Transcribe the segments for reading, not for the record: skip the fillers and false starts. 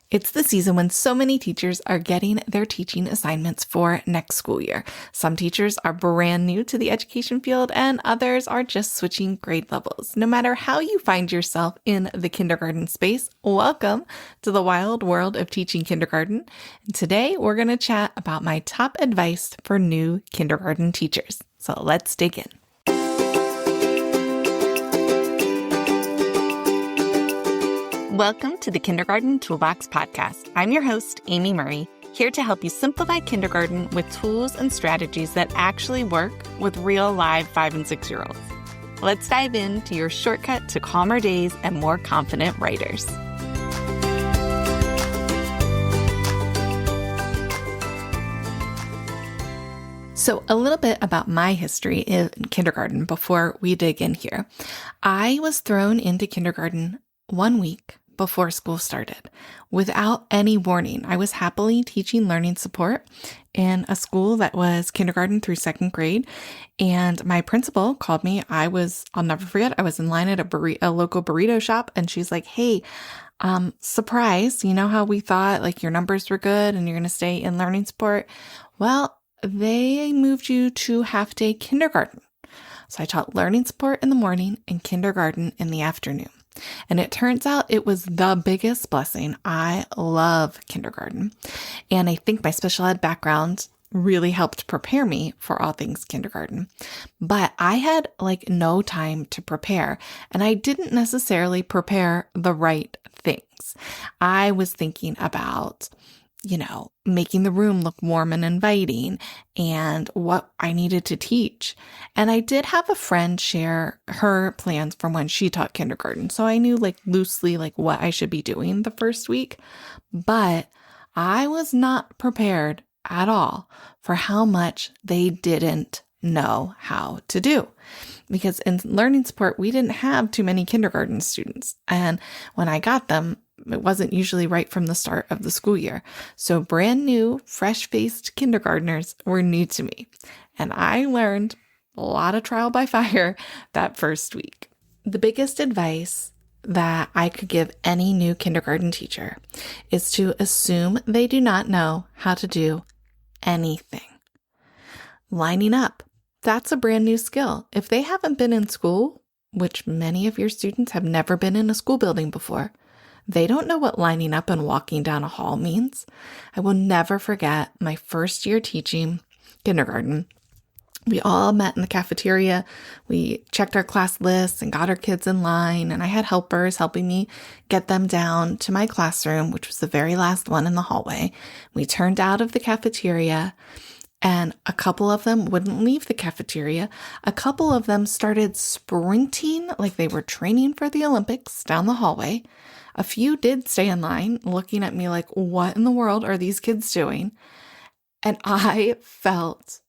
It's the season when so many teachers are getting their teaching assignments for next school year. Some teachers are brand new to the education field and others are just switching grade levels. No matter how you find yourself in the kindergarten space, welcome to the wild world of teaching kindergarten. And today we're going to chat about my top advice for new kindergarten teachers. So let's dig in. Welcome to the Kindergarten Toolbox Podcast. I'm your host, Amy Murray, here to help you simplify kindergarten with tools and strategies that actually work with real live 5 and 6-year-olds. Let's dive into your shortcut to calmer days and more confident writers. So a little bit about my history in kindergarten before we dig in here. I was thrown into kindergarten 1 week before school started without any warning. I was happily teaching learning support in a school that was kindergarten through 2nd grade. And my principal called me. I'll never forget, I was in line at a local burrito shop and she's like, "Hey, surprise, you know how we thought like your numbers were good and you're going to stay in learning support? Well, they moved you to half-day kindergarten." So I taught learning support in the morning and kindergarten in the afternoon. And it turns out it was the biggest blessing. I love kindergarten. And I think my special ed background really helped prepare me for all things kindergarten. But I had no time to prepare, and I didn't necessarily prepare the right things. I was thinking about making the room look warm and inviting and what I needed to teach. And I did have a friend share her plans from when she taught kindergarten. So I knew loosely what I should be doing the first week, but I was not prepared at all for how much they didn't know how to do. Because in learning support, we didn't have too many kindergarten students. And when I got them, it wasn't usually right from the start of the school year. So brand new, fresh-faced kindergartners were new to me. And I learned a lot of trial by fire that first week. The biggest advice that I could give any new kindergarten teacher is to assume they do not know how to do anything. Lining up. That's a brand new skill. If they haven't been in school, which many of your students have never been in a school building before, they don't know what lining up and walking down a hall means. I will never forget my first year teaching kindergarten. We all met in the cafeteria. We checked our class lists and got our kids in line, and I had helpers helping me get them down to my classroom, which was the very last one in the hallway. We turned out of the cafeteria, and a couple of them wouldn't leave the cafeteria. A couple of them started sprinting like they were training for the Olympics down the hallway. A few did stay in line, looking at me like, what in the world are these kids doing? And I felt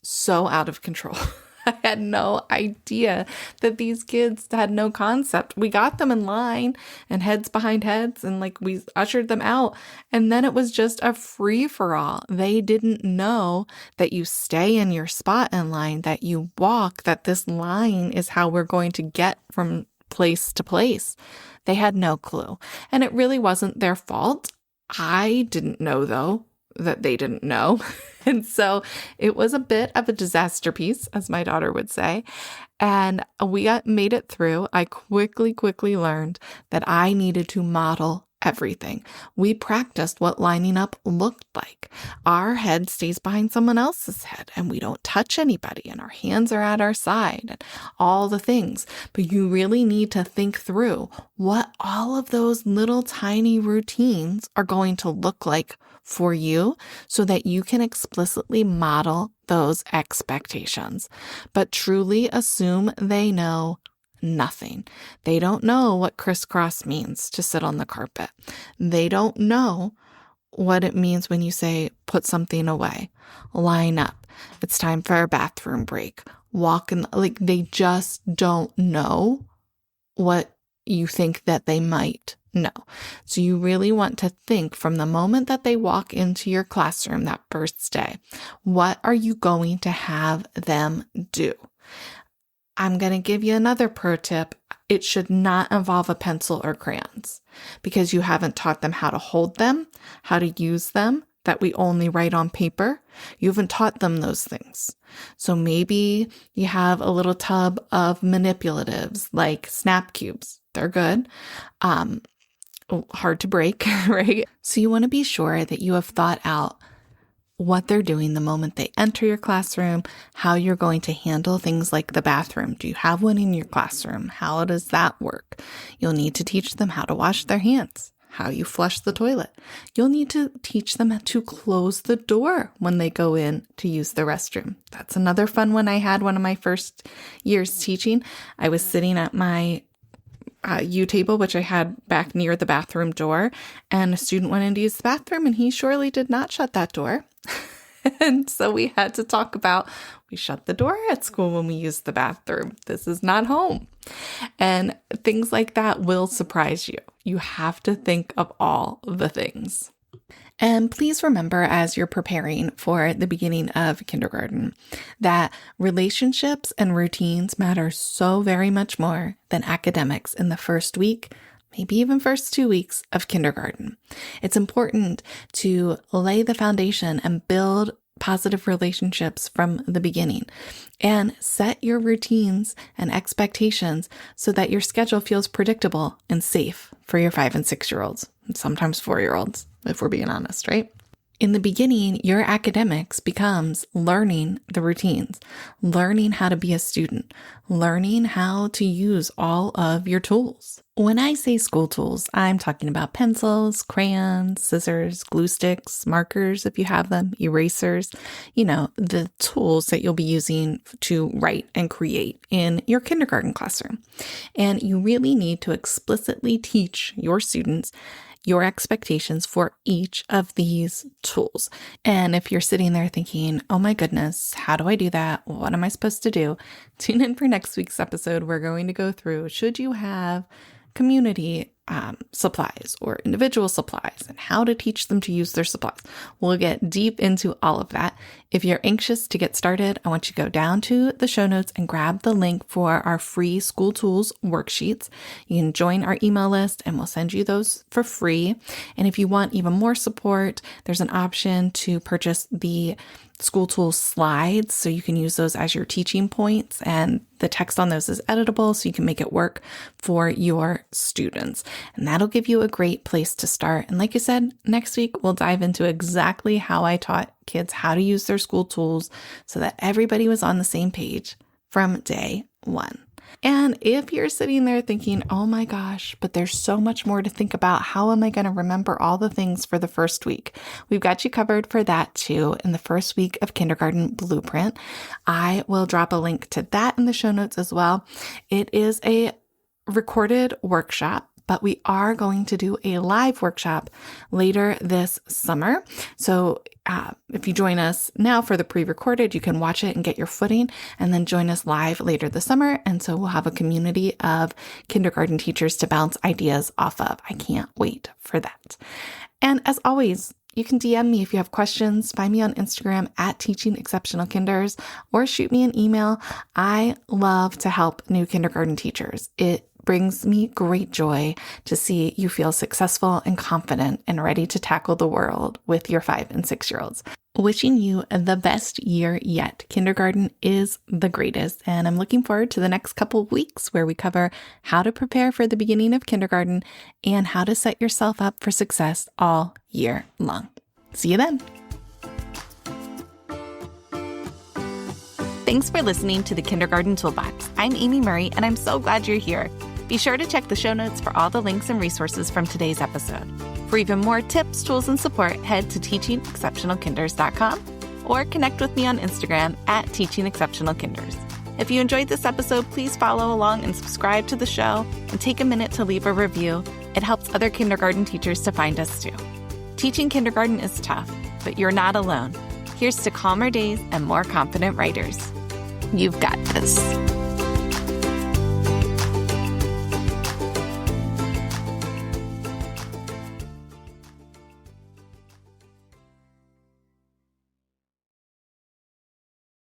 so out of control. I had no idea that these kids had no concept. We got them in line and heads behind heads and we ushered them out. And then it was just a free-for-all. They didn't know that you stay in your spot in line, that you walk, that this line is how we're going to get from place to place. They had no clue. And it really wasn't their fault. I didn't know, though, that they didn't know. And so it was a bit of a disaster piece, as my daughter would say. And we made it through. I quickly learned that I needed to model everything. We practiced what lining up looked like. Our head stays behind someone else's head and we don't touch anybody and our hands are at our side and all the things. But you really need to think through what all of those little tiny routines are going to look like for you so that you can explicitly model those expectations. But truly assume they know nothing. They don't know what crisscross means to sit on the carpet. They don't know what it means when you say, put something away, line up, it's time for a bathroom break, walk in, they just don't know what you think that they might know. So you really want to think from the moment that they walk into your classroom that first day, what are you going to have them do? I'm going to give you another pro tip. it should not involve a pencil or crayons because you haven't taught them how to hold them, how to use them, that we only write on paper. You haven't taught them those things. So maybe you have a little tub of manipulatives like snap cubes. They're good. Hard to break, right? So you want to be sure that you have thought out what they're doing the moment they enter your classroom, how you're going to handle things like the bathroom. Do you have one in your classroom? How does that work? You'll need to teach them how to wash their hands, how you flush the toilet. You'll need to teach them to close the door when they go in to use the restroom. That's another fun one I had one of my first years teaching. I was sitting at my U table, which I had back near the bathroom door, and a student went in to use the bathroom, and he surely did not shut that door. And so we had to talk about, we shut the door at school when we use the bathroom. This is not home. And things like that will surprise you. You have to think of all the things. And please remember, as you're preparing for the beginning of kindergarten, that relationships and routines matter so very much more than academics in the first week, maybe even first 2 weeks of kindergarten. It's important to lay the foundation and build positive relationships from the beginning and set your routines and expectations so that your schedule feels predictable and safe for your 5 and 6-year-olds, and sometimes 4-year-olds, if we're being honest, right? In the beginning, your academics becomes learning the routines, learning how to be a student, learning how to use all of your tools. When I say school tools, I'm talking about pencils, crayons, scissors, glue sticks, markers if you have them, erasers, the tools that you'll be using to write and create in your kindergarten classroom. And you really need to explicitly teach your students your expectations for each of these tools. And if you're sitting there thinking, oh my goodness, how do I do that? What am I supposed to do? Tune in for next week's episode. We're going to go through, should you have community supplies or individual supplies and how to teach them to use their supplies. We'll get deep into all of that. If you're anxious to get started, I want you to go down to the show notes and grab the link for our free school tools worksheets. You can join our email list and we'll send you those for free. And if you want even more support, there's an option to purchase the school tools slides, so you can use those as your teaching points, and the text on those is editable so you can make it work for your students. And that'll give you a great place to start. And like I said, next week we'll dive into exactly how I taught kids how to use their school tools so that everybody was on the same page from day one. And if you're sitting there thinking, oh my gosh, but there's so much more to think about, how am I going to remember all the things for the first week? We've got you covered for that too in the first week of kindergarten blueprint. I will drop a link to that in the show notes as well. It is a recorded workshop, but we are going to do a live workshop later this summer. So if you join us now for the pre-recorded, you can watch it and get your footing, and then join us live later this summer. And so we'll have a community of kindergarten teachers to bounce ideas off of. I can't wait for that. And as always, you can DM me if you have questions. Find me on Instagram at Teaching Exceptional Kinders, or shoot me an email. I love to help new kindergarten teachers. It brings me great joy to see you feel successful and confident and ready to tackle the world with your 5 and 6-year-olds. Wishing you the best year yet. Kindergarten is the greatest, and I'm looking forward to the next couple of weeks where we cover how to prepare for the beginning of kindergarten and how to set yourself up for success all year long. See you then. Thanks for listening to the Kindergarten Toolbox. I'm Amy Murray, and I'm so glad you're here. Be sure to check the show notes for all the links and resources from today's episode. For even more tips, tools, and support, head to teachingexceptionalkinders.com or connect with me on Instagram at teachingexceptionalkinders. If you enjoyed this episode, please follow along and subscribe to the show, and take a minute to leave a review. It helps other kindergarten teachers to find us too. Teaching kindergarten is tough, but you're not alone. Here's to calmer days and more confident writers. You've got this.